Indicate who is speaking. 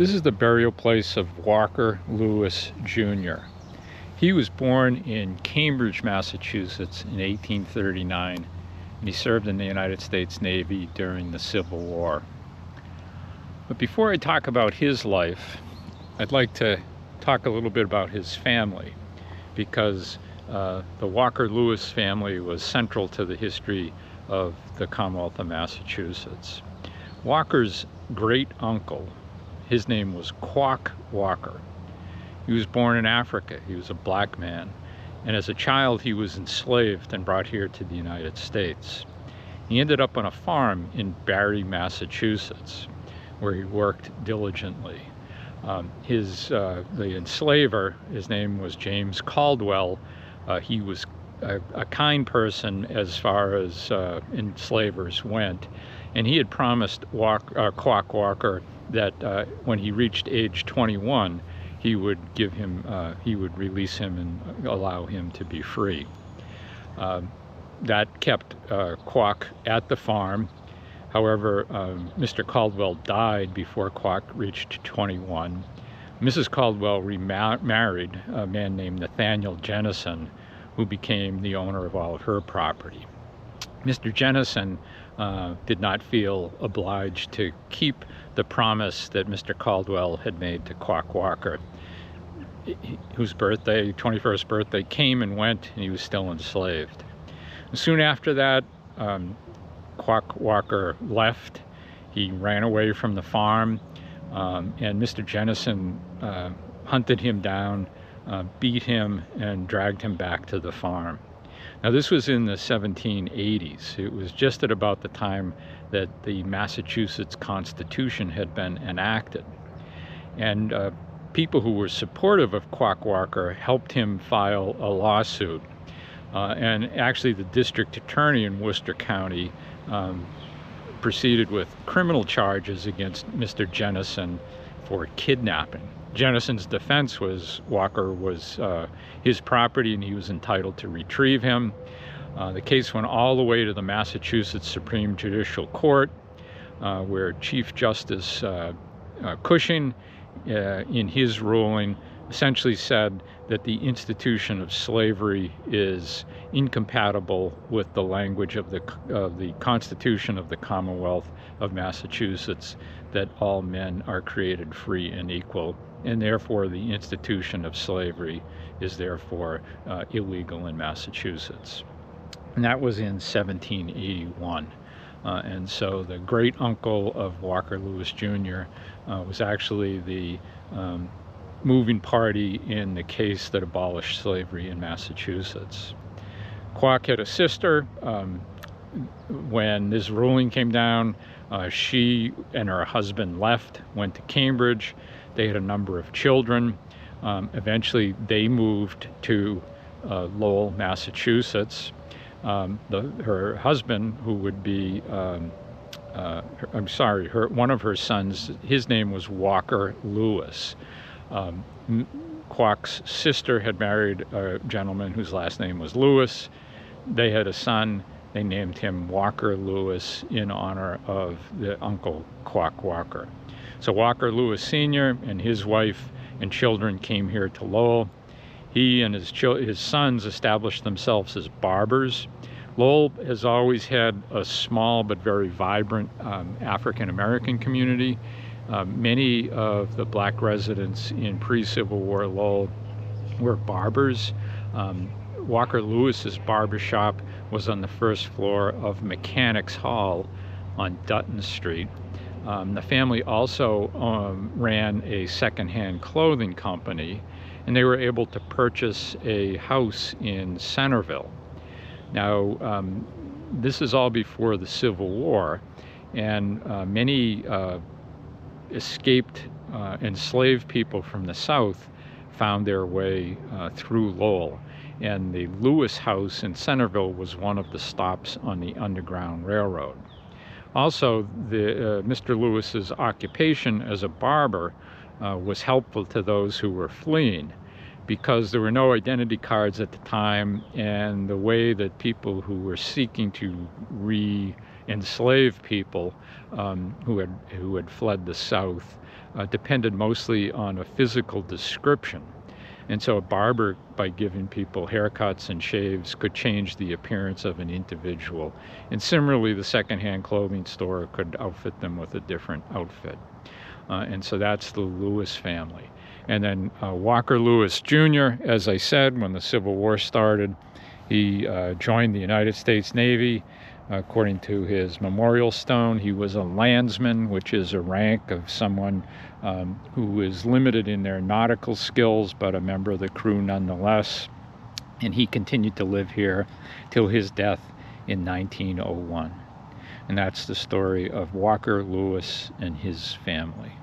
Speaker 1: This is the burial place of Walker Lewis Jr. He was born in Cambridge, Massachusetts in 1839, and he served in the United States Navy during the Civil War. But before I talk about his life, I'd like to talk a little bit about his family, because the Walker Lewis family was central to the history of the Commonwealth of Massachusetts. Walker's great uncle, his name was Quock Walker. He was born in Africa. He was a black man, and as a child he was enslaved and brought here to the United States. He ended up on a farm in Barre, Massachusetts, where he worked diligently. The enslaver, his name was James Caldwell. He was a kind person as far as enslavers went, and he had promised Quock Walker that when he reached age 21, he would release him and allow him to be free. That kept Quock at the farm. However, Mr. Caldwell died before Quock reached 21. Mrs. Caldwell remarried a man named Nathaniel Jennison, who became the owner of all of her property. Mr. Jennison did not feel obliged to keep the promise that Mr. Caldwell had made to Quock Walker, whose 21st birthday, came and went, and he was still enslaved. Soon after that, Quock Walker left. He ran away from the farm, and Mr. Jennison hunted him down, beat him, and dragged him back to the farm. Now, this was in the 1780s. It was just at about the time that the Massachusetts Constitution had been enacted. And people who were supportive of Quock Walker helped him file a lawsuit. And actually, the district attorney in Worcester County proceeded with criminal charges against Mr. Jennison for kidnapping. Jennison's defense was Walker was his property and he was entitled to retrieve him. The case went all the way to the Massachusetts Supreme Judicial Court, where Chief Justice Cushing, in his ruling, essentially said that the institution of slavery is incompatible with the language of the Constitution of the Commonwealth of Massachusetts, that all men are created free and equal, and therefore the institution of slavery is therefore illegal in Massachusetts. And that was in 1781. And so the great uncle of Walker Lewis Jr. Was actually the moving party in the case that abolished slavery in Massachusetts. Quock had a sister. When this ruling came down, she and her husband left, went to Cambridge. They had a number of children. Eventually they moved to Lowell, Massachusetts. Her husband, who would be, one of her sons, his name was Walker Lewis. Quock's sister had married a gentleman whose last name was Lewis. They had a son. They named him Walker Lewis in honor of the uncle Quock Walker. So Walker Lewis Sr. and his wife and children came here to Lowell. He and his sons established themselves as barbers. Lowell has always had a small but very vibrant African-American community. Many of the black residents in pre-Civil War Lowell were barbers. Walker Lewis's barbershop was on the first floor of Mechanics Hall on Dutton Street. The family also ran a second-hand clothing company, and they were able to purchase a house in Centerville. Now, this is all before the Civil War, and many escaped enslaved people from the South found their way through Lowell, and the Lewis house in Centerville was one of the stops on the Underground Railroad. Also, Mr. Lewis's occupation as a barber was helpful to those who were fleeing, because there were no identity cards at the time, and the way that people who were seeking to re-enslave people who had fled the South depended mostly on a physical description. And so a barber, by giving people haircuts and shaves, could change the appearance of an individual. And similarly, the secondhand clothing store could outfit them with a different outfit. And so that's the Lewis family. And then Walker Lewis Jr., as I said, when the Civil War started, he joined the United States Navy. According to his memorial stone, he was a landsman, which is a rank of someone who is limited in their nautical skills, but a member of the crew nonetheless. And he continued to live here till his death in 1901. And that's the story of Walker Lewis and his family.